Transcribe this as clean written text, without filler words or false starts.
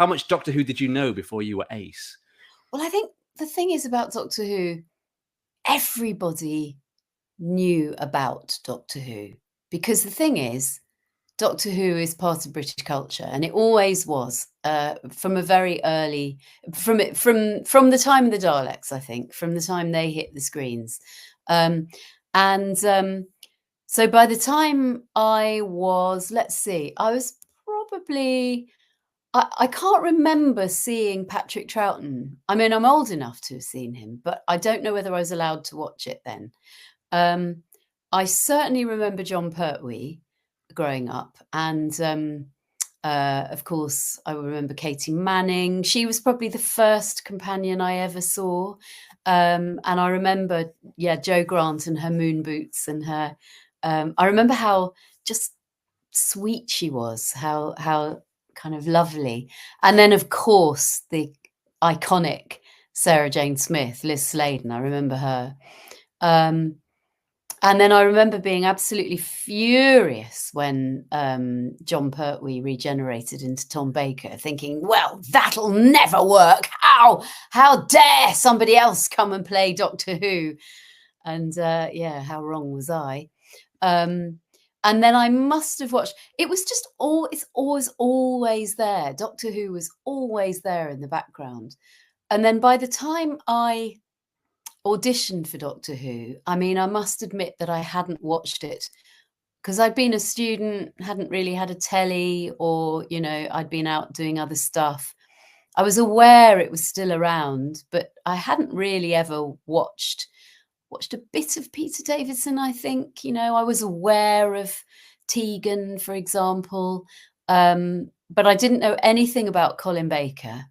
how much Doctor Who did you know before you were ace? Well, I think the thing is about Doctor Who, everybody knew about Doctor Who, because the thing is, Doctor Who is part of British culture, and it always was, from a very early, from the time of the Daleks, I think, from the time they hit the screens. So by the time I was, let's see, I was probably, I can't remember seeing Patrick Troughton. I mean, I'm old enough to have seen him, but I don't know whether I was allowed to watch it then. I certainly remember John Pertwee growing up, and of course I remember Katie Manning. She was probably the first companion I ever saw, and I remember Jo Grant and her moon boots, and her I remember how just sweet she was, how kind of lovely. And then of course the iconic Sarah Jane Smith, Liz Sladen, I remember her. And then I remember being absolutely furious when John Pertwee regenerated into Tom Baker, thinking, well, that'll never work. How dare somebody else come and play Doctor Who? And how wrong was I? And then I must have watched, it was just it's always there. Doctor Who was always there in the background. And then by the time I auditioned for Doctor Who, I mean, I must admit that I hadn't watched it because I'd been a student, hadn't really had a telly, or, you know, I'd been out doing other stuff. I was aware it was still around, but I hadn't really ever watched a bit of Peter Davison, I think. You know, I was aware of Tegan, for example, but I didn't know anything about Colin Baker.